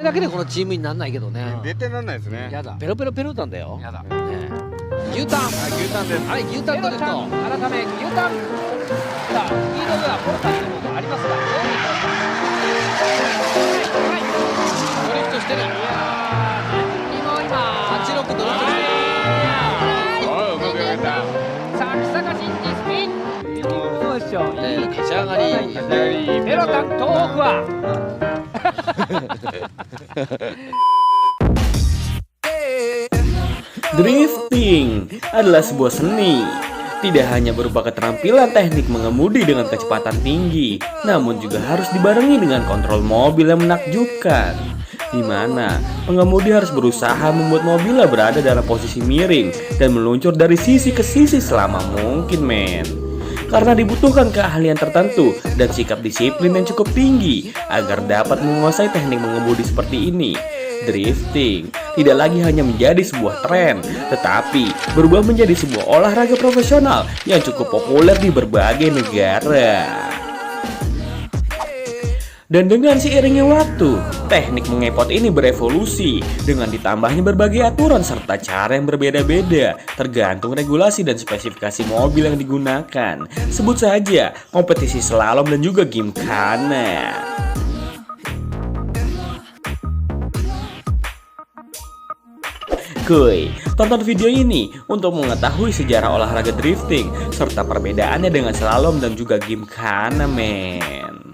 だけでこのチームにならないけどね。絶対なんないですね。やだ。ペロペロペロタンだよ。やだ。ね牛タン。牛タンです。はい、牛タンドリフト。改め牛タン。さあ、スピードではポロタンの方がありますが、ドリフトしてる。いやー、何にも今、86ドリフトしてる。おい、うまくやった。さあ、木坂慎二スピン。そうでしょ。いい立ち上がり。立ち上がり。ペロタン東北は。Drifting adalah sebuah seni. Tidak hanya berupa keterampilan teknik mengemudi dengan kecepatan tinggi, namun juga harus dibarengi dengan kontrol mobil yang menakjubkan, di mana pengemudi harus berusaha membuat mobilnya berada dalam posisi miring dan meluncur dari sisi ke sisi selama mungkin, men. Karena dibutuhkan keahlian tertentu dan sikap disiplin yang cukup tinggi agar dapat menguasai teknik mengemudi seperti ini. Drifting tidak lagi hanya menjadi sebuah tren, tetapi berubah menjadi sebuah olahraga profesional yang cukup populer di berbagai negara. Dan dengan seiringnya waktu, teknik mengepot ini berevolusi dengan ditambahnya berbagai aturan serta cara yang berbeda-beda tergantung regulasi dan spesifikasi mobil yang digunakan. Sebut saja kompetisi slalom dan juga gimkhana. Kuy, tonton video ini untuk mengetahui sejarah olahraga drifting serta perbedaannya dengan slalom dan juga gimkhana, men.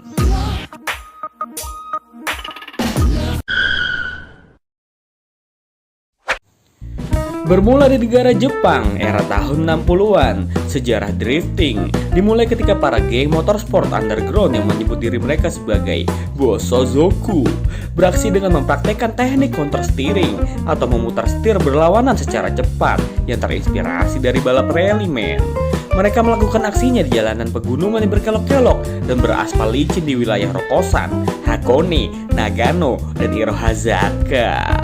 Bermula di negara Jepang era tahun 60-an, sejarah drifting dimulai ketika para geng motorsport underground yang menyebut diri mereka sebagai Bosozoku beraksi dengan mempraktekkan teknik counter steering atau memutar setir berlawanan secara cepat yang terinspirasi dari balap rally, men. Mereka melakukan aksinya di jalanan pegunungan yang berkelok-kelok dan beraspal licin di wilayah Rokosan, Hakone, Nagano, dan Irohazaka.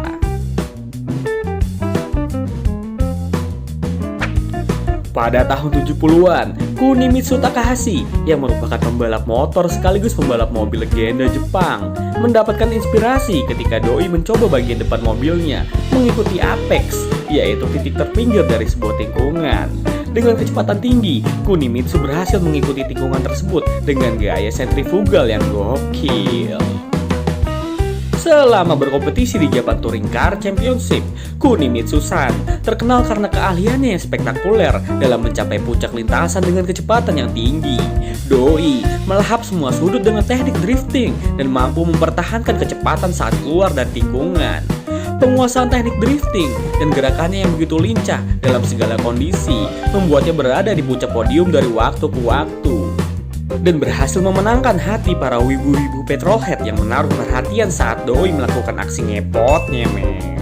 Pada tahun 70-an, Kunimitsu Takahashi yang merupakan pembalap motor sekaligus pembalap mobil legenda Jepang mendapatkan inspirasi ketika doi mencoba bagian depan mobilnya mengikuti apex, yaitu titik terpinggir dari sebuah tikungan. Dengan kecepatan tinggi, Kunimitsu berhasil mengikuti tikungan tersebut dengan gaya sentrifugal yang gokil. Selama berkompetisi di Japan Touring Car Championship, Kunimitsu-san terkenal karena keahliannya yang spektakuler dalam mencapai puncak lintasan dengan kecepatan yang tinggi. Doi melahap semua sudut dengan teknik drifting dan mampu mempertahankan kecepatan saat keluar dari tikungan. Penguasaan teknik drifting dan gerakannya yang begitu lincah dalam segala kondisi membuatnya berada di puncak podium dari waktu ke waktu dan berhasil memenangkan hati para wibu-wibu petrolhead yang menaruh perhatian saat doi melakukan aksi ngepotnya, men.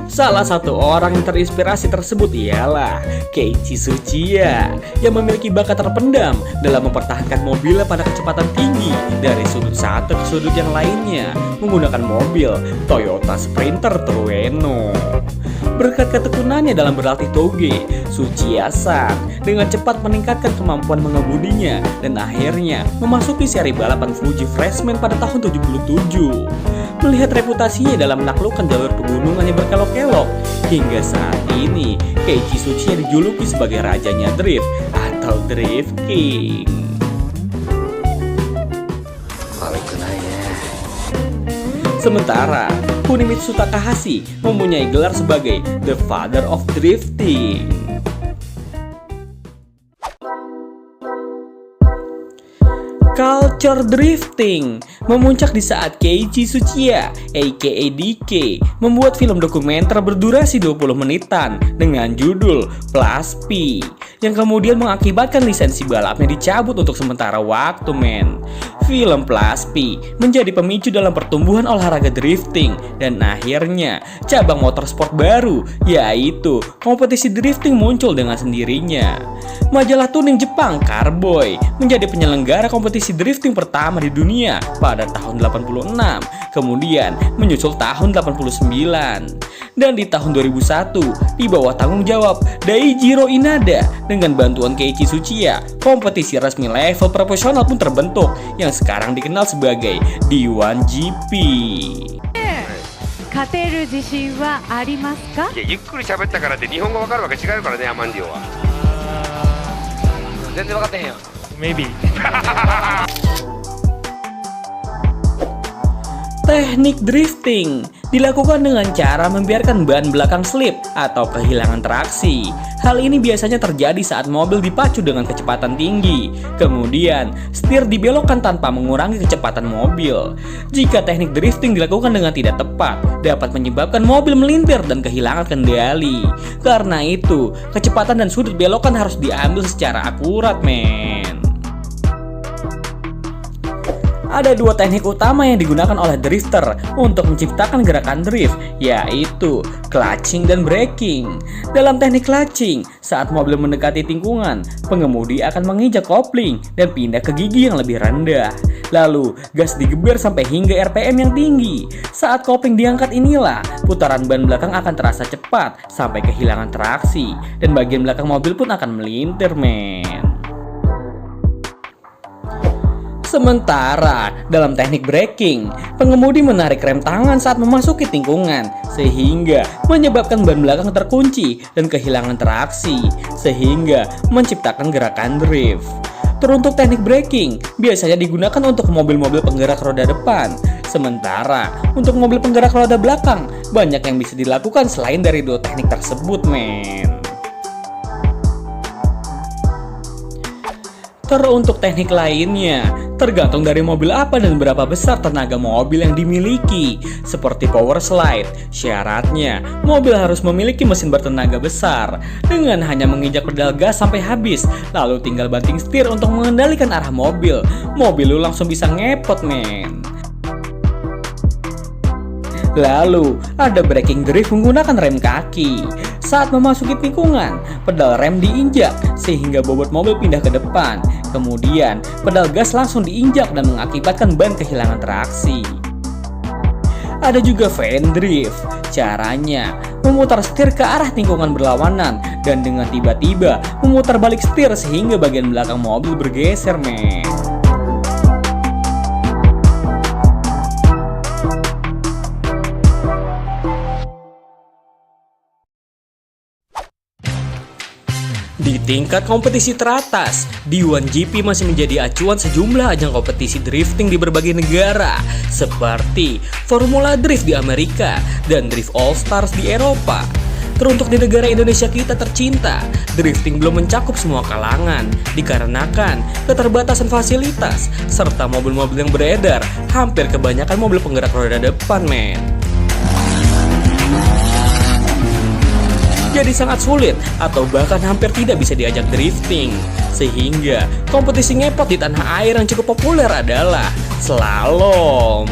Salah satu orang yang terinspirasi tersebut ialah Keiichi Tsuchiya yang memiliki bakat terpendam dalam mempertahankan mobilnya pada kecepatan tinggi dari sudut satu ke sudut yang lainnya menggunakan mobil Toyota Sprinter Trueno. Berkat ketekunannya dalam berlatih toge, Tsuchiya-san dengan cepat meningkatkan kemampuan mengemudinya dan akhirnya memasuki seri balapan Fuji Freshman pada tahun 77. Melihat reputasinya dalam menaklukkan jalur pegunungan yang berkelok-kelok, hingga saat ini Keiichi Tsuchiya dijuluki sebagai rajanya drift atau Drift King. Sementara Kunimitsu Takahashi mempunyai gelar sebagai The Father of Drifting. Culture drifting memuncak di saat Keiichi Tsuchiya aka DK membuat film dokumenter berdurasi 20 menitan dengan judul Plus P yang kemudian mengakibatkan lisensi balapnya dicabut untuk sementara waktu, men. Film Plus P menjadi pemicu dalam pertumbuhan olahraga drifting dan akhirnya cabang motorsport baru yaitu kompetisi drifting muncul dengan sendirinya. Majalah tuning Jepang Carboy menjadi penyelenggara kompetisi drifting pertama di dunia pada tahun 86, kemudian menyusul tahun 89. Dan di tahun 2001, di bawah tanggung jawab Daijiro Inada dengan bantuan Keiichi Tsuchiya, kompetisi resmi level profesional pun terbentuk yang sekarang dikenal sebagai D1GP. 勝てる自信はありますか？いや、ゆっくり喋ったからって日本語わかるわけ違うからね、アマンディオは。全然分かってへんやん。 Maybe. Teknik drifting dilakukan dengan cara membiarkan ban belakang slip atau kehilangan traksi. Hal ini biasanya terjadi saat mobil dipacu dengan kecepatan tinggi. Kemudian, setir dibelokkan tanpa mengurangi kecepatan mobil. Jika teknik drifting dilakukan dengan tidak tepat, dapat menyebabkan mobil melintir dan kehilangan kendali. Karena itu, kecepatan dan sudut belokan harus diambil secara akurat, men. Ada dua teknik utama yang digunakan oleh drifter untuk menciptakan gerakan drift, yaitu clutching dan braking. Dalam teknik clutching, saat mobil mendekati tikungan, pengemudi akan menginjak kopling dan pindah ke gigi yang lebih rendah. Lalu, gas digeber sampai hingga RPM yang tinggi. Saat kopling diangkat inilah, putaran ban belakang akan terasa cepat sampai kehilangan traksi, dan bagian belakang mobil pun akan melintir, men. Sementara dalam teknik braking, pengemudi menarik rem tangan saat memasuki tikungan sehingga menyebabkan ban belakang terkunci dan kehilangan traksi sehingga menciptakan gerakan drift. Teruntuk teknik braking biasanya digunakan untuk mobil-mobil penggerak roda depan. Sementara untuk mobil penggerak roda belakang banyak yang bisa dilakukan selain dari dua teknik tersebut, men. Teruntuk teknik lainnya, tergantung dari mobil apa dan berapa besar tenaga mobil yang dimiliki. Seperti power slide, syaratnya mobil harus memiliki mesin bertenaga besar. Dengan hanya menginjak pedal gas sampai habis, lalu tinggal banting setir untuk mengendalikan arah mobil, mobil lu langsung bisa ngepot, men. Lalu, ada braking drift menggunakan rem kaki. Saat memasuki tikungan, pedal rem diinjak sehingga bobot mobil pindah ke depan. Kemudian, pedal gas langsung diinjak dan mengakibatkan ban kehilangan traksi. Ada juga fan drift. Caranya, memutar setir ke arah tikungan berlawanan dan dengan tiba-tiba memutar balik setir sehingga bagian belakang mobil bergeser, men. Di tingkat kompetisi teratas, D1GP masih menjadi acuan sejumlah ajang kompetisi drifting di berbagai negara, seperti Formula Drift di Amerika dan Drift All Stars di Eropa. Teruntuk di negara Indonesia kita tercinta, drifting belum mencakup semua kalangan, dikarenakan keterbatasan fasilitas, serta mobil-mobil yang beredar, hampir kebanyakan mobil penggerak roda depan, men. Jadi sangat sulit atau bahkan hampir tidak bisa diajak drifting. Sehingga kompetisi ngepot di tanah air yang cukup populer adalah slalom.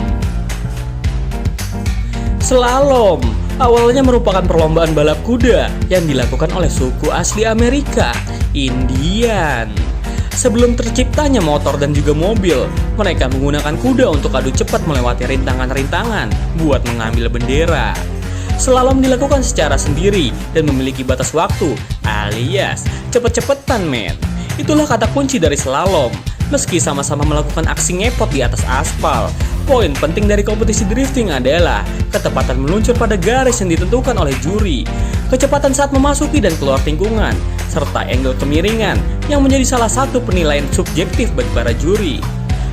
Slalom awalnya merupakan perlombaan balap kuda yang dilakukan oleh suku asli Amerika, Indian. Sebelum terciptanya motor dan juga mobil, mereka menggunakan kuda untuk adu cepat melewati rintangan-rintangan buat mengambil bendera. Slalom dilakukan secara sendiri dan memiliki batas waktu, alias cepet-cepetan, men. Itulah kata kunci dari slalom. Meski sama-sama melakukan aksi ngepot di atas aspal, poin penting dari kompetisi drifting adalah ketepatan meluncur pada garis yang ditentukan oleh juri, kecepatan saat memasuki dan keluar tikungan, serta angle kemiringan yang menjadi salah satu penilaian subjektif bagi para juri.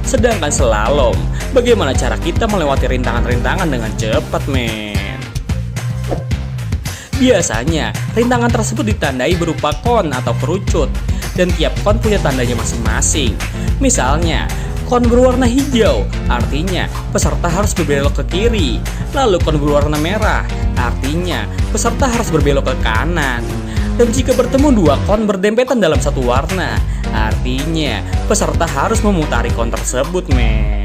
Sedangkan slalom, bagaimana cara kita melewati rintangan-rintangan dengan cepat, men. Biasanya, rintangan tersebut ditandai berupa kon atau kerucut, dan tiap kon punya tandanya masing-masing. Misalnya, kon berwarna hijau, artinya peserta harus berbelok ke kiri. Lalu kon berwarna merah, artinya peserta harus berbelok ke kanan. Dan jika bertemu dua kon berdempetan dalam satu warna, artinya peserta harus memutari kon tersebut, men.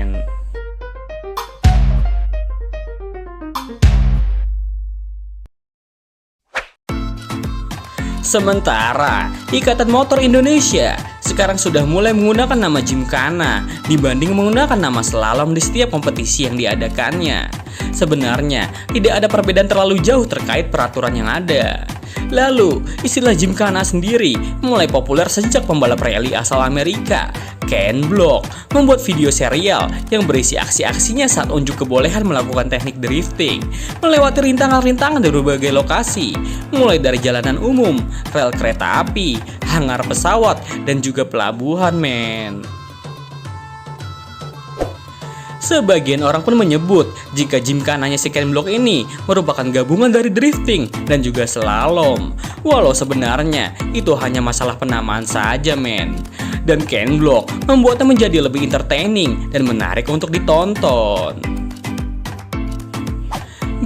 Sementara, Ikatan Motor Indonesia sekarang sudah mulai menggunakan nama Gymkhana dibanding menggunakan nama slalom di setiap kompetisi yang diadakannya. Sebenarnya, tidak ada perbedaan terlalu jauh terkait peraturan yang ada. Lalu, istilah Gymkhana sendiri mulai populer sejak pembalap rally asal Amerika, Ken Block, membuat video serial yang berisi aksi-aksinya saat unjuk kebolehan melakukan teknik drifting, melewati rintangan-rintangan dari berbagai lokasi, mulai dari jalanan umum, rel kereta api, hangar pesawat, dan juga pelabuhan, men. Sebagian orang pun menyebut jika Gymkhananya si Ken Block ini merupakan gabungan dari drifting dan juga slalom. Walau sebenarnya itu hanya masalah penamaan saja, men. Dan Ken Block membuatnya menjadi lebih entertaining dan menarik untuk ditonton.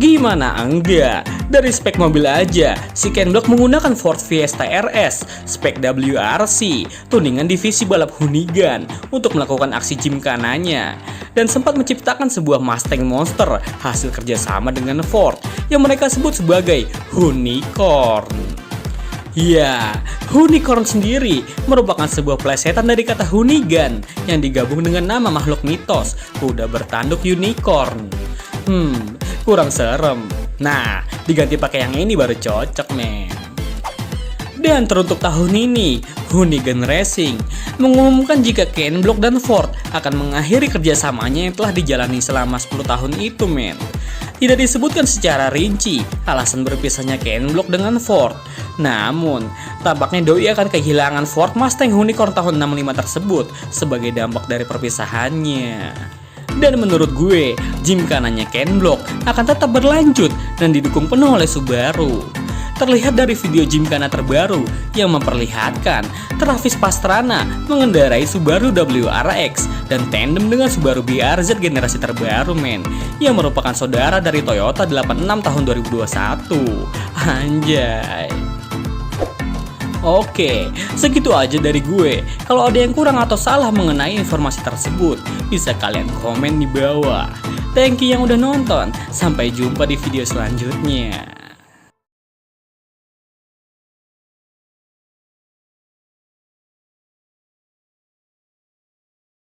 Gimana enggak? Dari spek mobil aja, si Ken Block menggunakan Ford Fiesta RS, spek WRC, tuningan divisi balap Hoonigan untuk melakukan aksi Gymkhananya. Dan sempat menciptakan sebuah Mustang Monster hasil kerjasama dengan Ford yang mereka sebut sebagai Hoonicorn. Ya, Hoonicorn sendiri merupakan sebuah plesetan dari kata Hoonigan yang digabung dengan nama makhluk mitos kuda bertanduk unicorn. Kurang serem. Nah, diganti pakai yang ini baru cocok, men. Dan teruntuk tahun ini, Hoonigan Racing mengumumkan jika Ken Block dan Ford akan mengakhiri kerjasamanya yang telah dijalani selama 10 tahun itu, men. Tidak disebutkan secara rinci alasan berpisahnya Ken Block dengan Ford. Namun, tampaknya doi akan kehilangan Ford Mustang Hoonicorn tahun 65 tersebut sebagai dampak dari perpisahannya. Dan menurut gue, Gymkhananya Ken Block akan tetap berlanjut dan didukung penuh oleh Subaru. Terlihat dari video Gymkhana terbaru yang memperlihatkan Travis Pastrana mengendarai Subaru WRX dan tandem dengan Subaru BRZ generasi terbaru, men, yang merupakan saudara dari Toyota 86 tahun 2021. Anjay. Oke, segitu aja dari gue. Kalau ada yang kurang atau salah mengenai informasi tersebut, bisa kalian komen di bawah. Thank you yang udah nonton. Sampai jumpa di video selanjutnya.